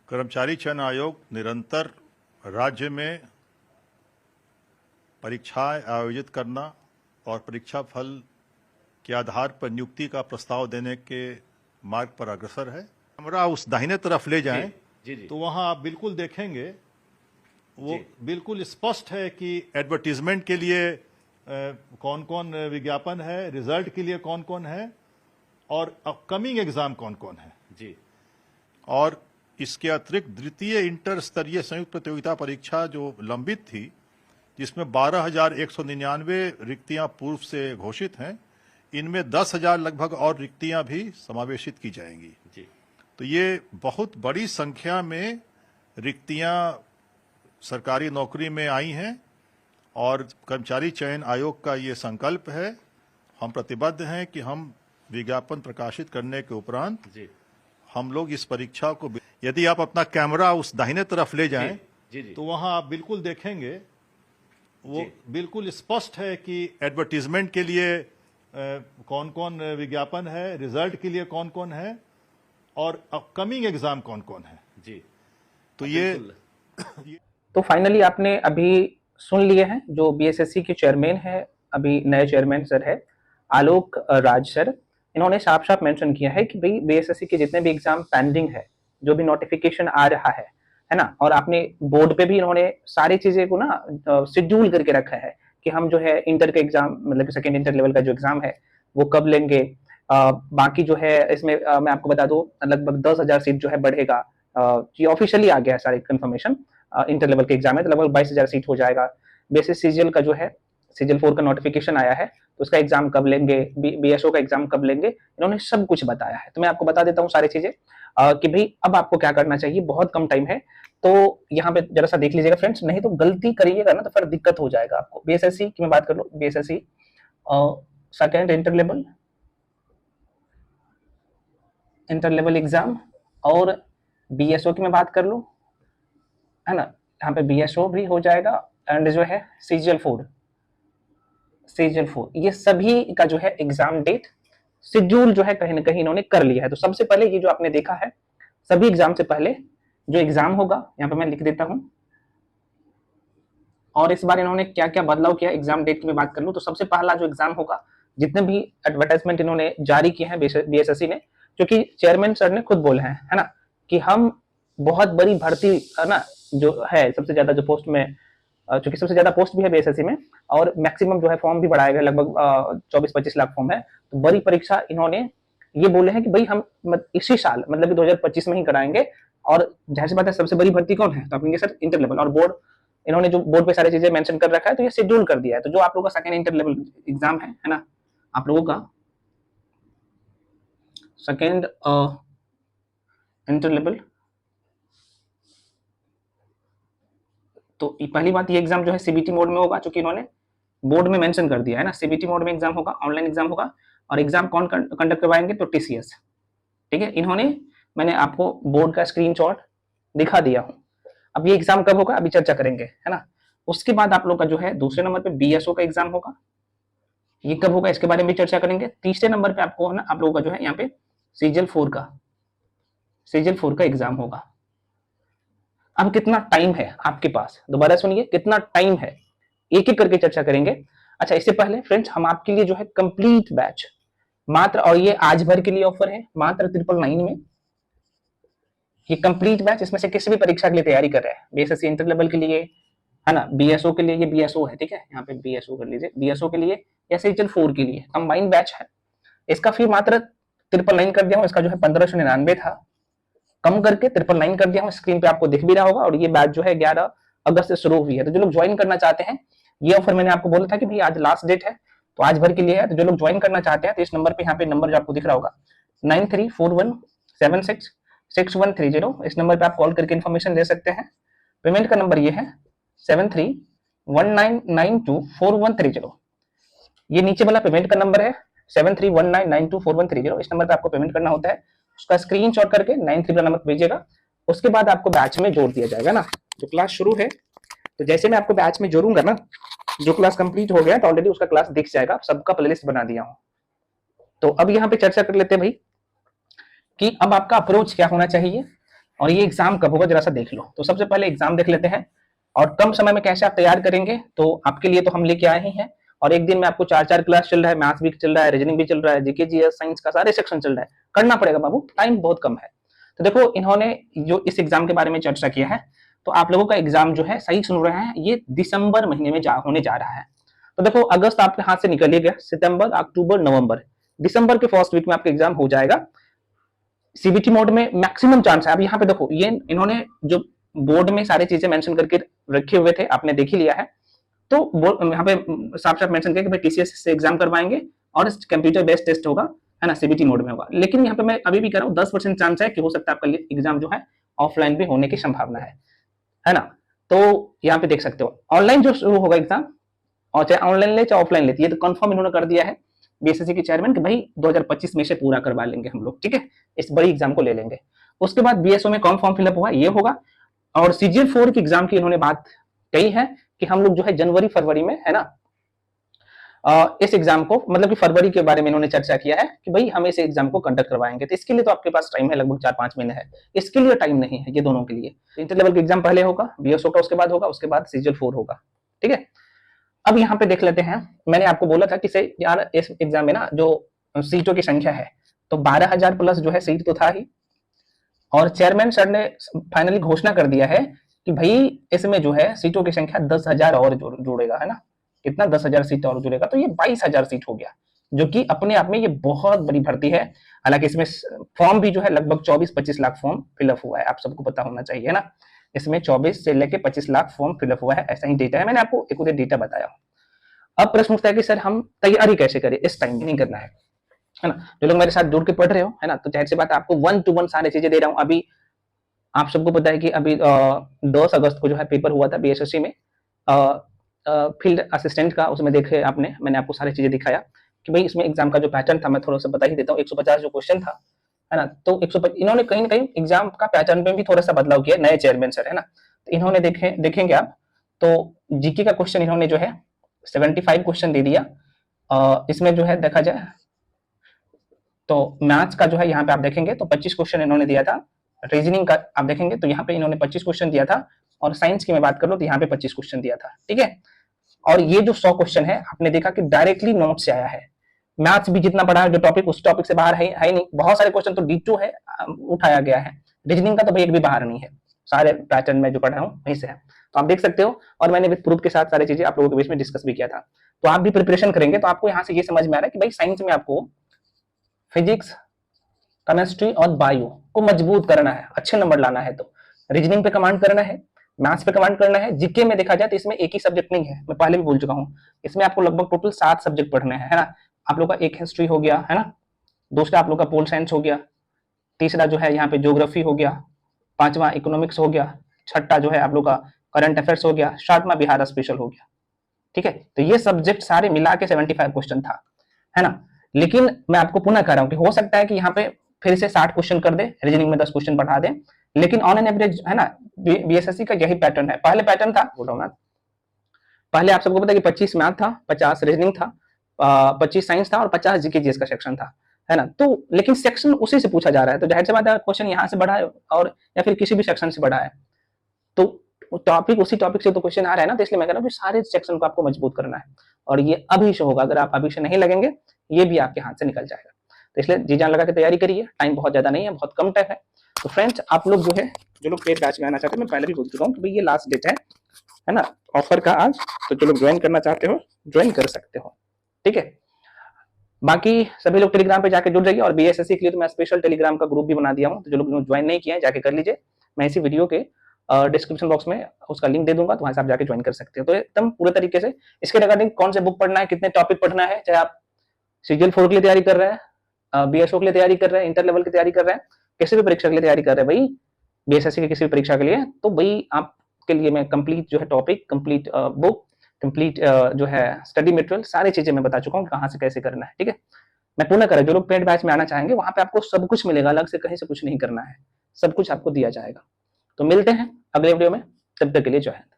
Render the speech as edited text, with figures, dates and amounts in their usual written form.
कर्मचारी चयन आयोग निरंतर राज्य में परीक्षाएं आयोजित करना और परीक्षा फल के आधार पर नियुक्ति का प्रस्ताव देने के मार्ग पर अग्रसर है। कैमरा उस दाहिने तरफ ले जाएं जी। तो वहां आप बिल्कुल देखेंगे वो बिल्कुल स्पष्ट है कि एडवर्टीजमेंट के लिए कौन कौन विज्ञापन है, रिजल्ट के लिए कौन कौन है और अपकमिंग एग्जाम कौन कौन है जी। और इसके अतिरिक्त द्वितीय इंटर स्तरीय संयुक्त प्रतियोगिता परीक्षा जो लंबित थी, जिसमें 12,199 रिक्तियां पूर्व से घोषित हैं, इनमें 10,000 लगभग और रिक्तियां भी समावेशित की जाएंगी जी। तो ये बहुत बड़ी संख्या में रिक्तियां सरकारी नौकरी में आई हैं और कर्मचारी चयन आयोग का ये संकल्प है, हम प्रतिबद्ध हैं कि हम विज्ञापन प्रकाशित करने के उपरांत जी। हम लोग इस परीक्षा को, यदि आप अपना कैमरा उस दाहिने तरफ ले जाएं जी। तो वहां आप बिल्कुल देखेंगे वो बिल्कुल स्पष्ट है कि एडवर्टीजमेंट के लिए कौन कौन विज्ञापन है, रिजल्ट के लिए कौन कौन है और अपकमिंग एग्जाम कौन कौन है जी। तो ये तो फाइनली आपने अभी सुन लिए हैं जो बीएसएससी के चेयरमैन है, अभी नए चेयरमैन सर है आलोक राज सर। इन्होंने साफ साफ मेंशन किया है कि भाई बीएसएससी के जितने भी एग्जाम पेंडिंग है, जो भी नोटिफिकेशन आ रहा है ना, और आपने बोर्ड पे भी इन्होंने सारी चीजें को ना शेड्यूल करके रखा है कि हम जो है इंटर के एग्जाम, मतलब कि सेकेंड इंटर लेवल का जो एग्जाम है वो कब लेंगे। बाकी जो है इसमें मैं आपको बता दूं लगभग 10,000 सीट जो है बढ़ेगा। ये ऑफिशियली आ गया है सारी कंफर्मेशन। इंटर लेवल के एग्जाम है तो लगभग 22,000 सीट हो जाएगा। बेसिस सीजीएल का जो है सीजीएल 4 का नोटिफिकेशन आया है तो उसका एग्जाम कब लेंगे, बीएसओ का एग्जाम कब लेंगे, इन्होंने सब कुछ बताया है। तो मैं आपको बता देता हूँ सारी चीजें कि भाई अब आपको क्या करना चाहिए, बहुत कम टाइम है। तो यहाँ पे जरा सा देख लीजिएगा फ्रेंड्स, नहीं तो गलती करिएगा ना तो फिर दिक्कत हो जाएगा आपको। बीएसएससी की मैं बात कर लो, BSSC second inter level exam और बीएसओ की मैं बात कर लूं, है ना, यहाँ पे बीएसओ भी हो जाएगा एंड जो है सीजीएल 4 ये सभी का जो है एग्जाम डेट शेड्यूल जो है कहीं ना कहीं इन्होंने कर लिया है। तो सबसे पहले ये जो आपने देखा है, सभी एग्जाम से पहले जो एग्जाम होगा यहाँ पे मैं लिख देता हूं, और इस बार इन्होंने क्या क्या बदलाव किया एग्जाम डेट की मैं बात कर लूं तो सबसे पहला जो एग्जाम होगा, जितने भी एडवर्टाइजमेंट इन्होंने जारी किए हैं बीएसएससी ने, क्योंकि चेयरमैन सर ने खुद बोले हैं, है ना, कि हम बहुत बड़ी भर्ती, है ना, जो है सबसे ज्यादा जो पोस्ट में, चूंकि सबसे ज्यादा पोस्ट भी है बीएसएससी में और मैक्सिमम जो है फॉर्म भी बढ़ाया गया, लगभग 24-25 लाख फॉर्म है। तो बड़ी परीक्षा इन्होंने ये बोले हैं कि भाई हम इसी साल मतलब 2025 में ही कराएंगे। और जाहिर सी बात है सबसे बड़ी भर्ती कौन है, तो आप कहेंगे सर इंटर लेवल, और बोर्ड, इन्होंने जो बोर्ड पे सारी चीजें मेंशन कर रखा है तो ये शेड्यूल कर दिया है। तो जो आप लोगों का सेकेंड इंटर लेवल एग्जाम है ना, आप लोगों का सेकेंड इंटर लेवल, तो पहली बात ये एग्जाम जो है सीबीटी मोड में होगा, क्योंकि इन्होंने बोर्ड में मेंशन कर दिया है ना, सीबीटी मोड में एग्जाम होगा, ऑनलाइन एग्जाम होगा। और एग्जाम कौन कंडक्ट करवाएंगे, तो टीसीएस, ठीक है। इन्होंने, मैंने आपको बोर्ड का स्क्रीनशॉट दिखा दिया हूं। अब ये एग्जाम कब होगा अभी चर्चा करेंगे, है ना। उसके बाद आप लोग का जो है दूसरे नंबर पे बीएसओ का एग्जाम होगा, ये कब होगा इसके बारे में भी चर्चा करेंगे। तीसरे नंबर पे आपको, है ना, आप लोगों का जो है यहाँ पे सीजीएल 4 का एग्जाम होगा। अब कितना टाइम है आपके पास, दोबारा सुनिए, कितना टाइम है, एक एक करके चर्चा करेंगे। अच्छा, इससे पहले फ्रेंड्स हम आपके लिए जो है कंप्लीट बैच मात्र, और ये आज भर के लिए ऑफर है मात्र 999 में, ये कंप्लीट बैच, इसमें से किसी भी परीक्षा के लिए तैयारी कर रहे हैं, बीएसएससी इंटर लेवल के लिए, है ना, बीएसओ के लिए, ये बीएसओ है, ठीक है, यहाँ पे बीएसओ कर लीजिए, बीएसओ के लिए या सीजीएल 4 के लिए कंबाइंड बैच है। इसका फी मात्र 999 कर दिया हूँ, इसका जो है 1599 था, कम करके 999 कर दिया हूँ, स्क्रीन पे आपको दिख भी रहा होगा। और ये बैच जो है 11 अगस्त से शुरू हुई है। तो जो लोग ज्वाइन करना चाहते हैं, ये ऑफर मैंने आपको बोला था कि भाई आज लास्ट डेट है तो आज भर के लिए है। तो जो लोग ज्वाइन करना चाहते हैं तो इस नंबर पे, यहाँ पे नंबर जो आपको दिख रहा होगा 9341766130, इस नंबर पे आप कॉल करके इन्फॉर्मेशन ले सकते हैं। पेमेंट का नंबर ये है 7319924130, ये नीचे वाला पेमेंट का नंबर है 7319924130, इस नंबर पे आपको पेमेंट करना होता है। उसका स्क्रीनशॉट करके 93 वाला नंबर भेजिएगा, उसके बाद आपको बैच में जोड़ दिया जाएगा ना। जो क्लास शुरू है, तो जैसे मैं आपको बैच में जोड़ूंगा ना, जो क्लास कंप्लीट हो गया तो ऑलरेडी उसका क्लास दिख जाएगा, सबका प्लेलिस्ट बना दिया हूं। तो अब यहाँ पे चर्चा कर लेते हैं भाई कि अब आपका अप्रोच क्या होना चाहिए। और ये एग्जाम कब होगा जरा सा देख लो। तो सबसे पहले एग्जाम देख लेते हैं और कम समय में कैसे आप तैयार करेंगे। तो आपके लिए तो हम लेके आए ही हैं, और एक दिन में आपको 4-4 क्लास चल रहा है, मैथ्स भी चल रहा है, रीजनिंग भी चल रहा है, जीके जीएस साइंस का सारे सेक्शन चल रहा है, करना पड़ेगा बाबू, टाइम बहुत कम है। तो देखो इन्होंने जो इस एग्जाम के बारे में चर्चा किया है, तो आप लोगों का एग्जाम जो है, सही सुन रहे हैं, ये दिसंबर महीने में होने जा रहा है। तो देखो अगस्त आपके हाथ से निकल गया, सितंबर, अक्टूबर, नवंबर, दिसंबर के फर्स्ट वीक में आपका एग्जाम हो जाएगा। सीबीटी मोड में मैक्सिमम चांस है। अब यहाँ पे देखो ये इन्होंने जो बोर्ड में सारी चीजें मेंशन करके रखे हुए थे, आपने देख ही लिया है। तो यहाँ पे साफ साफ मेंशन किया कि भाई टीसीएस से एग्जाम करवाएंगे और कंप्यूटर बेस्ड टेस्ट होगा, है ना, सीबीटी मोड में होगा। लेकिन यहाँ पे मैं अभी भी कह रहा हूँ 10% चांस है कि हो सकता है आपका एग्जाम जो है ऑफलाइन भी होने की संभावना है ना। तो यहाँ पे देख सकते हो ऑनलाइन जो शुरू होगा एग्जाम, और चाहे ऑनलाइन ले चाहे ऑफलाइन लेती है, तो कंफर्म इन्होंने कर दिया है बीएसएससी के चेयरमैन कि भाई 2025 में से पूरा करवा लेंगे हम लोग, ठीक है, इस बड़ी एग्जाम को ले लेंगे। उसके बाद बीएसओ में कौन फॉर्म फिलअप होगा, ये होगा। और सीजीएल 4 की एग्जाम की इन्होंने बात कही है कि हम लोग जो है जनवरी फरवरी में, है ना, इस एग्जाम को, मतलब कि फरवरी के बारे में इन्होंने चर्चा किया है कि भाई हम इस एग्जाम को कंडक्ट करवाएंगे। तो इसके लिए तो आपके पास टाइम है, लगभग 4-5 महीने है, इसके लिए टाइम नहीं है ये दोनों के लिए। इंटर लेवल का एग्जाम पहले होगा, बीएसओ का उसके बाद होगा, उसके बाद सीजीएल 4 होगा, ठीक है। अब यहाँ पे देख लेते हैं, मैंने आपको बोला था कि से यार इस एग्जाम में ना जो सीटों की संख्या है, तो 12,000 प्लस जो है सीट तो था ही, और चेयरमैन सर ने फाइनली घोषणा कर दिया है कि भाई इसमें जो है सीटों की संख्या 10,000 और जोड़ेगा, है ना, कितना 10,000 सीट और जुड़ेगा, तो ये 22,000 सीट हो गया, जो कि अपने आप में ये बहुत बड़ी भर्ती है। हालांकि इसमें फॉर्म भी जो है लगभग 24-25 लाख फॉर्म फिलअप हुआ है, आप सबको पता होना चाहिए, है ना। इसमें 24 से लेके 25 लाख फॉर्म फिलअप हुआ है, ऐसा ही डेटा है, मैंने आपको एक डेटा बताया। अब प्रश्न उठता है कि सर हम तैयारी कैसे करें, इस टाइम नहीं करना है ना। जो लोग मेरे साथ जुड़ के पढ़ रहे हो, है ना, तो जाहिर सी बात है आपको 1 to 1 सारी चीजें दे रहा हूँ। अभी आप सबको पता है कि अभी 10 अगस्त को जो है पेपर हुआ था बीएसएससी में, फील्ड असिस्टेंट का, उसमें देखे आपने, मैंने आपको सारी चीजें दिखाया कि भाई इसमें एग्जाम का जो पैटर्न था मैं थोड़ा सा बता ही देता हूँ। 150 जो क्वेश्चन था, है ना, तो 150 इन्होंने कहीं ना कहीं एग्जाम का पैटर्न में भी थोड़ा सा बदलाव किया, नए चेयरमैन सर, है ना। तो इन्होंने देखेंगे आप, तो जीके का क्वेश्चन इन्होंने जो है 75 क्वेश्चन दे दिया। इसमें जो है देखा जाए तो मैथ्स का जो है यहाँ पे आप देखेंगे तो 25 क्वेश्चन इन्होंने दिया था। रीजनिंग का आप देखेंगे तो यहाँ पे इन्होंने 25 क्वेश्चन दिया था, और साइंस की मैं बात कर लूँ तो यहाँ पे 25 क्वेश्चन दिया था, ठीक है। और ये जो 100 क्वेश्चन है आपने देखा कि डायरेक्टली नोट से आया है। मैथ्स भी जितना पढ़ा है जो टॉपिक, उस टॉपिक से बाहर है नहीं, बहुत सारे क्वेश्चन तो डिटो है, उठाया गया है। रीजनिंग का तो भाई एक भी बाहर नहीं है, सारे पैटर्न में जो पढ़ा हूँ वहीं से है, तो आप देख सकते हो। और मैंने विद प्रूफ के साथ सारी चीजें आप लोगों के बीच में डिस्कस भी किया था। तो आप भी प्रिपरेशन करेंगे तो आपको यहाँ से ये समझ में आ रहा है कि भाई साइंस में आपको फिजिक्स, केमिस्ट्री और बायो को मजबूत करना है, अच्छे नंबर लाना है, तो रीजनिंग पे कमांड करना है, मैथ्स पे कमांड करना है। जीके में देखा जाए तो इसमें एक ही सब्जेक्ट नहीं है, मैं पहले भी बोल चुका हूँ, इसमें आपको लगभग टोटल 7 सब्जेक्ट पढ़ने हैं, है ना। आप लोग का एक हिस्ट्री हो गया, है ना, दूसरा आप लोग का पोल साइंस हो गया, तीसरा जो है यहाँ पे ज्योग्राफी हो गया, पांचवा इकोनॉमिक्स हो गया, छठा जो है आप लोग का करंट अफेयर्स हो गया, सातवां बिहार स्पेशल हो गया, ठीक है। तो ये सब्जेक्ट सारे मिला के 75 क्वेश्चन था, है ना। लेकिन मैं आपको पुनः कह रहा हूँ कि हो सकता है कि यहाँ पे फिर से 60 क्वेश्चन कर दे, रीजनिंग में 10 क्वेश्चन बढ़ा दे, लेकिन ऑन एन एवरेज, है ना, बीएसएससी का यही पैटर्न है। पहले पैटर्न था, बोल रहा हूँ ना, पहले आप सबको पता है कि 25 मैथ था, 50 रीजनिंग था, 25 साइंस था और 50 जीके जीएस का सेक्शन था, है ना। तो लेकिन सेक्शन उसी से पूछा जा रहा है, तो जाहिर सी बात है क्वेश्चन यहाँ से बढ़ा है और या फिर किसी भी सेक्शन से बढ़ा है, तो टॉपिक उसी टॉपिक से तो क्वेश्चन आ रहा है ना। तो इसलिए मैं कह रहा हूँ कि सारे सेक्शन को आपको मजबूत करना है, और ये अभी से होगा। अगर आप अभी से नहीं लगेंगे ये भी आपके हाथ से निकल जाएगा। तो इसलिए जी जान लगा के तैयारी करिए, टाइम बहुत ज्यादा नहीं है, बहुत कम टाइम है। तो फ्रेंड्स आप लोग जो है, जो लोग पेड बैच में आना चाहते हैं, मैं पहले भी बोल चुका हूँ कि भाई ये लास्ट डेट है ना ऑफर का आज, तो जो लोग ज्वाइन करना चाहते हो ज्वाइन कर सकते हो, ठीक है। बाकी सभी लोग टेलीग्राम पे जाके जुड़ जाइए, और बीएसएससी के लिए तो मैं स्पेशल टेलीग्राम का ग्रुप भी बना दिया हूँ, तो जो लोग ज्वाइन नहीं किए हैं जाके कर लीजिए। मैं इसी वीडियो के डिस्क्रिप्शन बॉक्स में उसका लिंक दे दूंगा, तो वहां से आप जाके ज्वाइन कर सकते हो। तो एकदम पूरे तरीके से इसके रिगार्डिंग कौन से बुक पढ़ना है, कितने टॉपिक पढ़ना है, चाहे आप सीजीएल 4 के लिए तैयारी कर रहे हैं, बीएसओ के लिए तैयारी कर रहे हैं, इंटर लेवल की तैयारी कर रहे हैं, किसी भी परीक्षा के लिए तैयारी कर रहे हैं भाई, बीएसएससी की किसी भी परीक्षा के लिए, तो भाई आपके लिए मैं कंप्लीट जो है टॉपिक, कंप्लीट बुक, कंप्लीट जो है स्टडी मटेरियल, सारी चीजें मैं बता चुका हूँ कहाँ से कैसे करना है, ठीक है। मैं पुनः करें, जो लोग पेड बैच में आना चाहेंगे वहां पे आपको सब कुछ मिलेगा, अलग से कहीं से कुछ नहीं करना है, सब कुछ आपको दिया जाएगा। तो मिलते हैं अगले वीडियो में, तब तक के लिए जय हिंद।